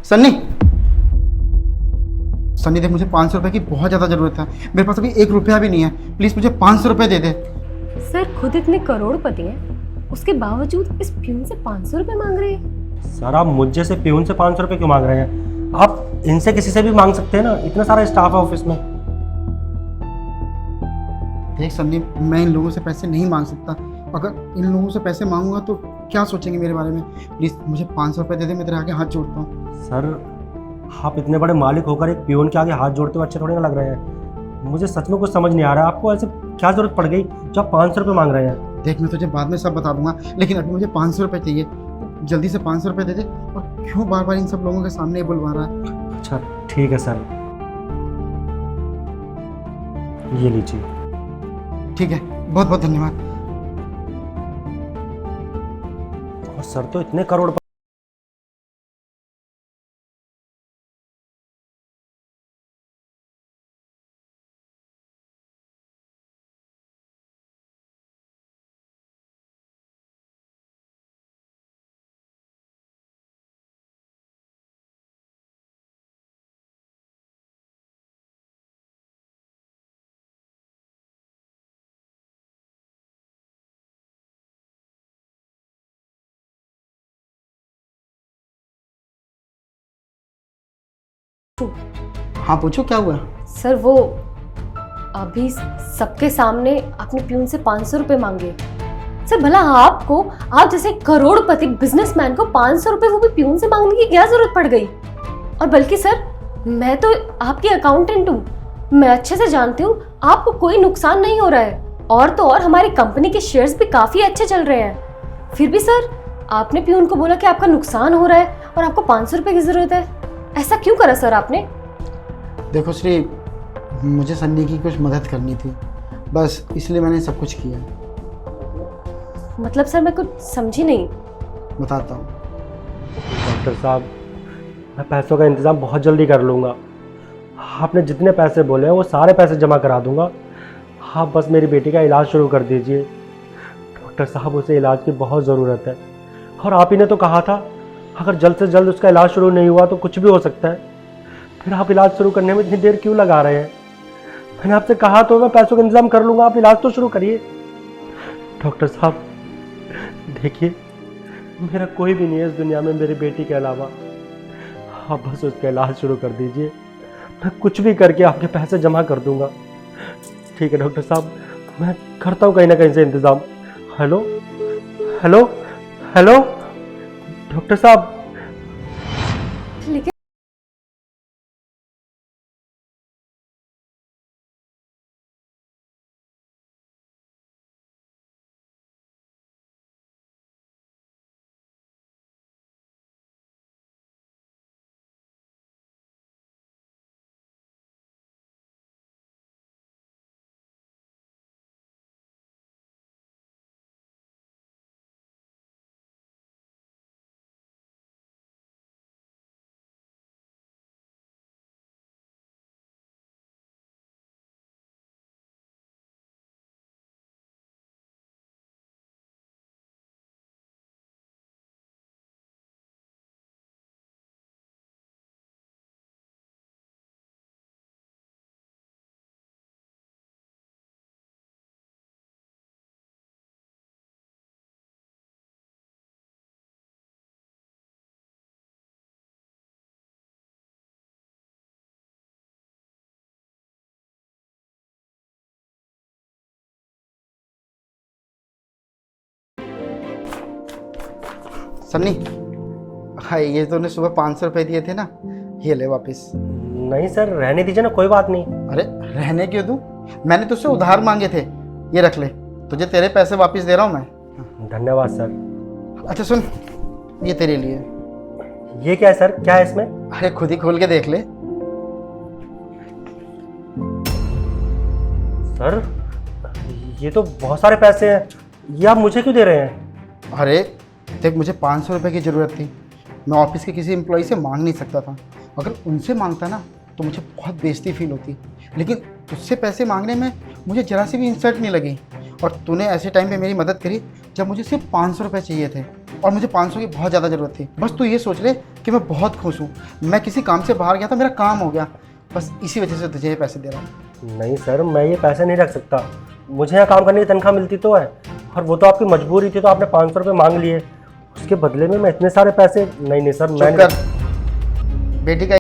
सन्नी, सन्नी देख, मुझे 500 रुपये की बहुत ज़्यादा ज़रूरत है। मेरे पास अभी 1 रुपया भी नहीं है। प्लीज़ मुझे 500 रुपये दे दे। सर खुद इतने करोड़पति हैं, उसके बावजूद इस प्यून से 500 रुपये मांग रहे हैं। सर आप मुझ जैसे प्यून से 500 रुपये क्यों मांग रहे हैं? आप इनसे किसी से भी मांग सकते हैं ना, इतना सारा स्टाफ है ऑफिस में। देख सन्नी, मैं इन लोगों से पैसे नहीं मांग सकता। अगर इन लोगों से पैसे मांगूंगा तो क्या सोचेंगे मेरे बारे में। प्लीज़ मुझे 500 रुपये दे दे, मैं तेरे आगे हाथ जोड़ता हूँ। सर आप इतने बड़े मालिक होकर एक प्यून के आगे हाथ जोड़ते हुए अच्छे थोड़ी ना लग रहे हैं। मुझे सच में कुछ समझ नहीं आ रहा है, आपको ऐसे क्या ज़रूरत पड़ गई जो आप 500 रुपये मांग रहे हैं? देख, मैं तुझे बाद में सब बता दूंगा, लेकिन अभी मुझे 500 रुपये चाहिए। जल्दी से 500 रुपये दे दे। और क्यों बार बार इन सब लोगों के सामने बुलवा रहा है? अच्छा ठीक है सर, ये लीजिए। ठीक है, बहुत बहुत धन्यवाद। और सर तो इतने करोड़ हाँ पूछो, क्या हुआ? सर वो अभी सबके सामने आपने प्यून से 500 रुपये मांगे। सर भला आपको, आप जैसे करोड़पति बिजनेसमैन को 500 रुपये वो भी प्यून से मांगने की क्या जरूरत पड़ गई? और बल्कि सर मैं तो आपकी अकाउंटेंट हूँ, मैं अच्छे से जानती हूँ आपको कोई नुकसान नहीं हो रहा है। और तो और हमारी कंपनी के शेयर्स भी काफी अच्छे चल रहे हैं। फिर भी सर आपने प्यून को बोला कि आपका नुकसान हो रहा है और आपको 500 रुपये की जरूरत है। ऐसा क्यों करा सर आपने? देखो श्री, मुझे सन्नी की कुछ मदद करनी थी, बस इसलिए मैंने सब कुछ किया। मतलब सर मैं कुछ समझी नहीं। बताता हूँ। डॉक्टर साहब, मैं पैसों का इंतज़ाम बहुत जल्दी कर लूँगा। आपने जितने पैसे बोले हैं वो सारे पैसे जमा करा दूँगा। आप बस मेरी बेटी का इलाज शुरू कर दीजिए। डॉक्टर साहब, उसे इलाज की बहुत ज़रूरत है। और आप ही ने तो कहा था अगर जल्द से जल्द उसका इलाज शुरू नहीं हुआ तो कुछ भी हो सकता है। फिर आप इलाज शुरू करने में इतनी देर क्यों लगा रहे हैं? मैंने आपसे कहा तो मैं पैसों का इंतज़ाम कर लूँगा, आप इलाज तो शुरू करिए। डॉक्टर साहब देखिए, मेरा कोई भी नहीं है इस दुनिया में मेरी बेटी के अलावा। आप बस उसका इलाज शुरू कर दीजिए, मैं कुछ भी करके आपके पैसे जमा कर दूंगा। ठीक है डॉक्टर साहब, मैं करता हूँ कहीं ना कहीं से इंतज़ाम। हेलो हेलो हेलो डॉक्टर साहब। लेकिन सन्नी, हाँ ये तूने सुबह 500 रुपये दिए थे ना, ये ले वापस। नहीं सर, रहने दीजिए ना, कोई बात नहीं। अरे रहने क्यों दूँ? मैंने तुझसे उधार मांगे थे, ये रख ले। तुझे तेरे पैसे वापस दे रहा हूँ मैं। धन्यवाद सर। अच्छा सुन, ये तेरे लिए। ये क्या है सर, क्या है इसमें? अरे खुद ही खोल के देख ले। सर ये तो बहुत सारे पैसे हैं, ये आप मुझे क्यों दे रहे हैं? अरे देख, मुझे 500 रुपये की ज़रूरत थी। मैं ऑफिस के किसी एम्प्लॉय से मांग नहीं सकता था। अगर उनसे मांगता ना तो मुझे बहुत बेइज्जती फील होती, लेकिन तुझसे पैसे मांगने में मुझे ज़रा सी भी इंसल्ट नहीं लगी। और तूने ऐसे टाइम पे मेरी मदद करी जब मुझे सिर्फ 500 रुपये चाहिए थे और मुझे 500 की बहुत ज़्यादा ज़रूरत थी। बस तू ये सोच ले कि मैं बहुत खुश हूँ, मैं किसी काम से बाहर गया था, मेरा काम हो गया, बस इसी वजह से तुझे ये पैसे दे रहा हूँ। नहीं सर, मैं ये पैसे नहीं रख सकता। मुझे यहाँ काम करने की तनख्वाह मिलती तो है, और वो तो आपकी मजबूरी थी तो आपने 500 रुपये मांग लिए, उसके बदले में मैं इतने सारे पैसे नहीं सर, मैं चुप कर, बेटी का